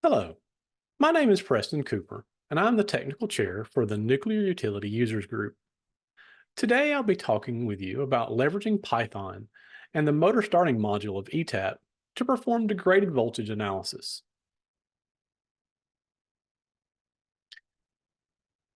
Hello, my name is Preston Cooper, and I'm the Technical Chair for the Nuclear Utility Users Group. Today, I'll be talking with you about leveraging Python and the motor starting module of ETAP to perform degraded voltage analysis.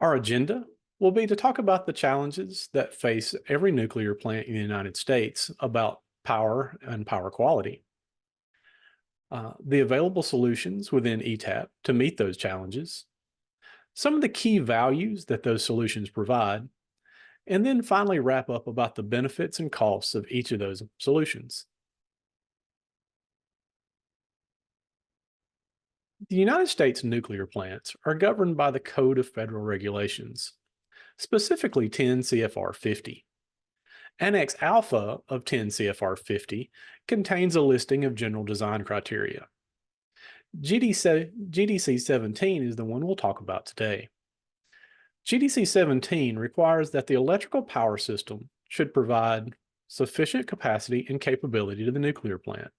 Our agenda will be to talk about the challenges that face every nuclear plant in the United States about power and power quality, the available solutions within ETAP to meet those challenges, some of the key values that those solutions provide, and then finally wrap up about the benefits and costs of each of those solutions. The United States nuclear plants are governed by the Code of Federal Regulations, specifically 10 CFR 50. Annex Alpha of 10 CFR 50 contains a listing of general design criteria. GDC 17 is the one we'll talk about today. GDC 17 requires that the electrical power system should provide sufficient capacity and capability to the nuclear plant.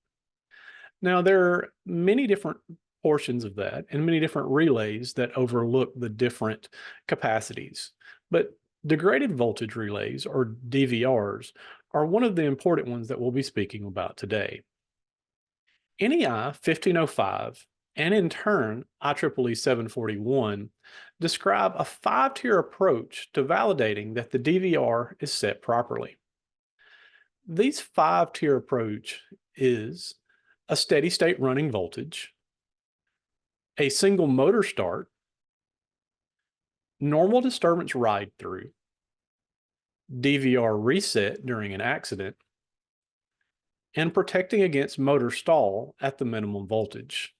Now, there are many different portions of that and many different relays that overlook the different capacities, but degraded voltage relays, or DVRs, are one of the important ones that we'll be speaking about today. NEI 1505 and in turn IEEE 741 describe a 5-tier approach to validating that the DVR is set properly. These 5-tier approach is a steady state running voltage, a single motor start, normal disturbance ride through, DVR reset during an accident, and protecting against motor stall at the minimum voltage.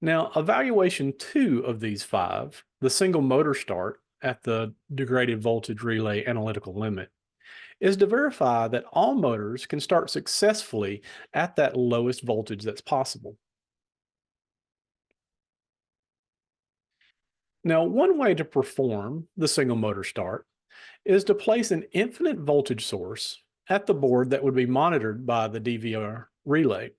Now, evaluation 2 of these 5, the single motor start at the degraded voltage relay analytical limit, is to verify that all motors can start successfully at that lowest voltage that's possible. Now, one way to perform the single motor start is to place an infinite voltage source at the board that would be monitored by the DVR relay.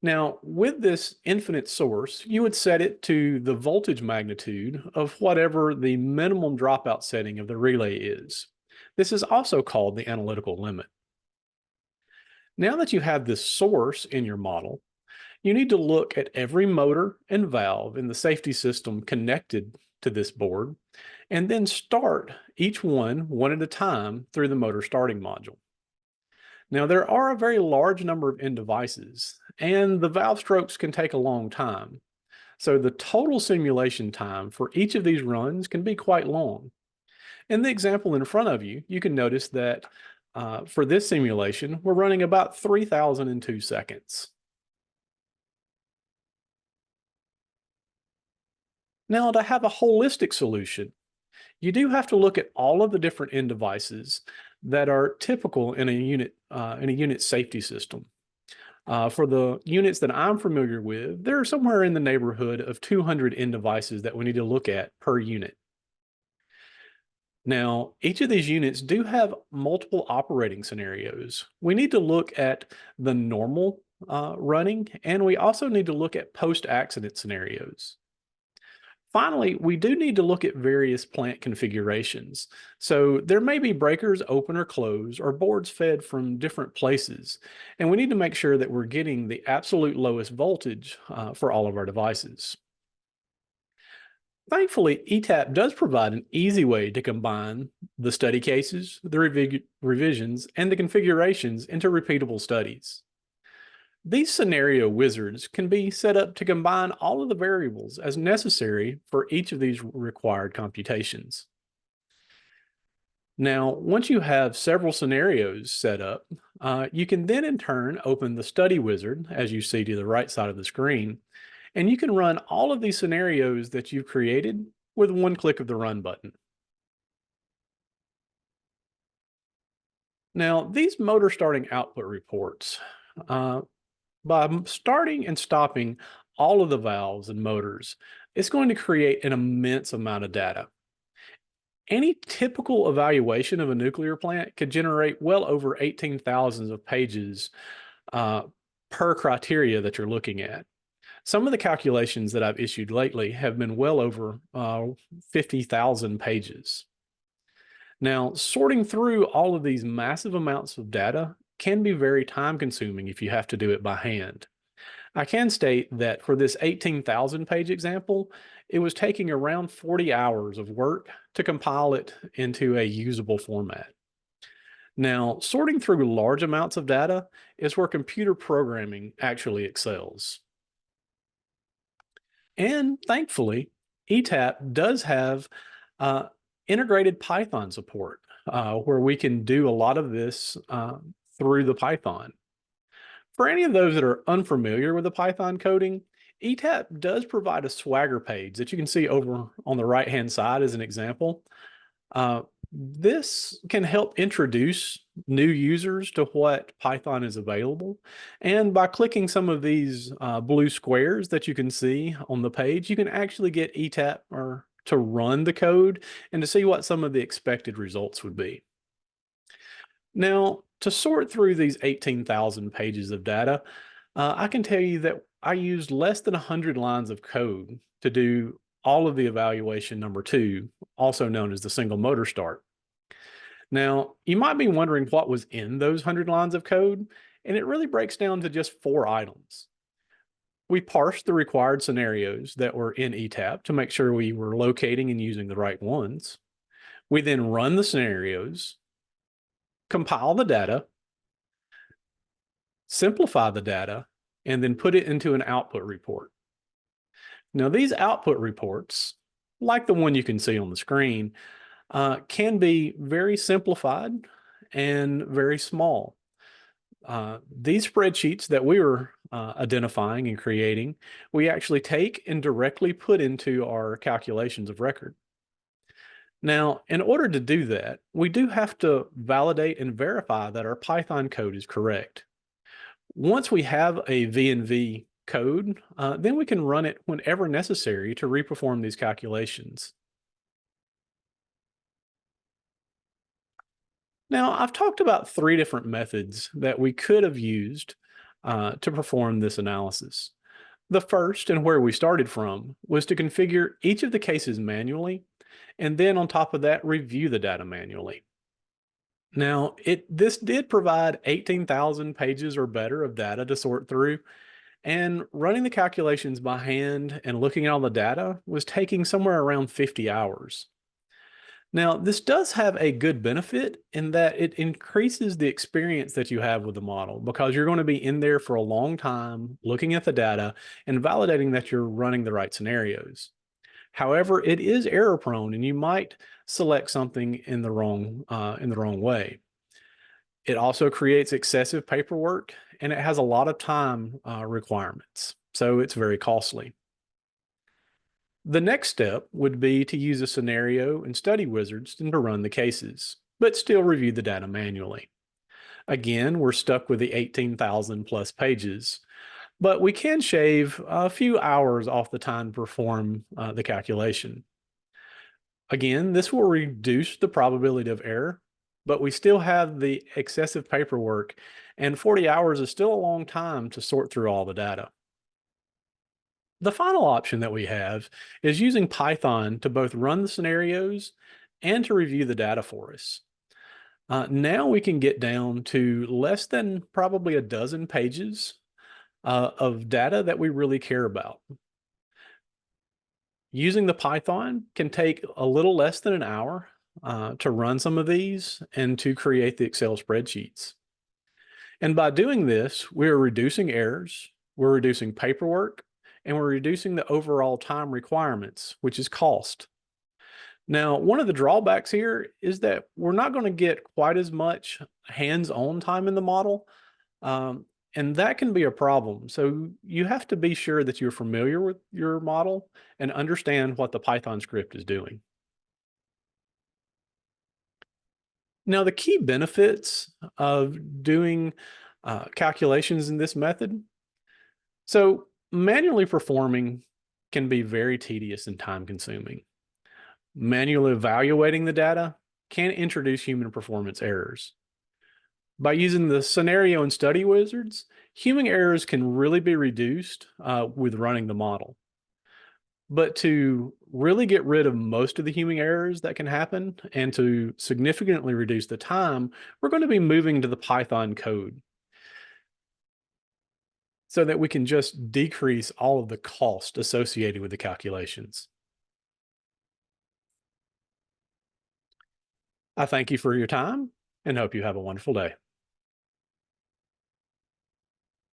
Now, with this infinite source, you would set it to the voltage magnitude of whatever the minimum dropout setting of the relay is. This is also called the analytical limit. Now that you have this source in your model, you need to look at every motor and valve in the safety system connected to this board, and then start each one at a time through the motor starting module. Now, there are a very large number of end devices, and the valve strokes can take a long time. So the total simulation time for each of these runs can be quite long. In the example in front of you, you can notice that for this simulation, we're running about 3,002 seconds. Now, to have a holistic solution, you do have to look at all of the different end devices that are typical in a unit safety system. For the units that I'm familiar with, there are somewhere in the neighborhood of 200 end devices that we need to look at per unit. Now, each of these units do have multiple operating scenarios. We need to look at the normal running, and we also need to look at post-accident scenarios. Finally, we do need to look at various plant configurations. So there may be breakers open or closed, or boards fed from different places. And we need to make sure that we're getting the absolute lowest voltage for all of our devices. Thankfully, ETAP does provide an easy way to combine the study cases, the revisions, and the configurations into repeatable studies. These scenario wizards can be set up to combine all of the variables as necessary for each of these required computations. Now, once you have several scenarios set up, you can then in turn open the study wizard, as you see to the right side of the screen, and you can run all of these scenarios that you've created with one click of the run button. Now, these motor starting output reports, by starting and stopping all of the valves and motors, it's going to create an immense amount of data. Any typical evaluation of a nuclear plant could generate well over 18,000 of pages per criteria that you're looking at. Some of the calculations that I've issued lately have been well over 50,000 pages. Now, sorting through all of these massive amounts of data can be very time consuming if you have to do it by hand. I can state that for this 18,000 page example, it was taking around 40 hours of work to compile it into a usable format. Now, sorting through large amounts of data is where computer programming actually excels. And thankfully, ETAP does have uh, integrated Python support, where we can do a lot of this through the Python. For any of those that are unfamiliar with the Python coding, ETAP does provide a Swagger page that you can see over on the right-hand side as an example. This can help introduce new users to what Python is available. And by clicking some of these blue squares that you can see on the page, you can actually get ETAP or to run the code and to see what some of the expected results would be. Now, to sort through these 18,000 pages of data, I can tell you that I used less than 100 lines of code to do all of the evaluation number 2, also known as the single motor start. Now, you might be wondering what was in those 100 lines of code, and it really breaks down to just 4 items. We parsed the required scenarios that were in ETAP to make sure we were locating and using the right ones. We then run the scenarios, compile the data, simplify the data, and then put it into an output report. Now, these output reports, like the one you can see on the screen, can be very simplified and very small. These spreadsheets that we were identifying and creating, we actually take and directly put into our calculations of record. Now, in order to do that, we do have to validate and verify that our Python code is correct. Once we have a V&V code, then we can run it whenever necessary to reperform these calculations. Now, I've talked about 3 different methods that we could have used to perform this analysis. The first, and where we started from, was to configure each of the cases manually, and then on top of that, review the data manually. Now, this did provide 18,000 pages or better of data to sort through, and running the calculations by hand and looking at all the data was taking somewhere around 50 hours. Now, this does have a good benefit in that it increases the experience that you have with the model, because you're going to be in there for a long time looking at the data and validating that you're running the right scenarios. However, it is error prone, and you might select something in the wrong way. It also creates excessive paperwork, and it has a lot of time requirements, so it's very costly. The next step would be to use a scenario and study wizards to run the cases, but still review the data manually. Again, we're stuck with the 18,000 plus pages, but we can shave a few hours off the time to perform the calculation. Again, this will reduce the probability of error, but we still have the excessive paperwork, and 40 hours is still a long time to sort through all the data. The final option that we have is using Python to both run the scenarios and to review the data for us. Now we can get down to less than probably a dozen pages of data that we really care about. Using the Python can take a little less than an hour to run some of these and to create the Excel spreadsheets. And by doing this, we're reducing errors, we're reducing paperwork, and we're reducing the overall time requirements, which is cost. Now, one of the drawbacks here is that we're not going to get quite as much hands-on time in the model, and that can be a problem. So you have to be sure that you're familiar with your model and understand what the Python script is doing. Now, the key benefits of doing calculations in this method. So manually performing can be very tedious and time consuming. Manually evaluating the data can introduce human performance errors. By using the scenario and study wizards, human errors can really be reduced with running the model. But to really get rid of most of the human errors that can happen and to significantly reduce the time, we're going to be moving to the Python code so that we can just decrease all of the cost associated with the calculations. I thank you for your time and hope you have a wonderful day.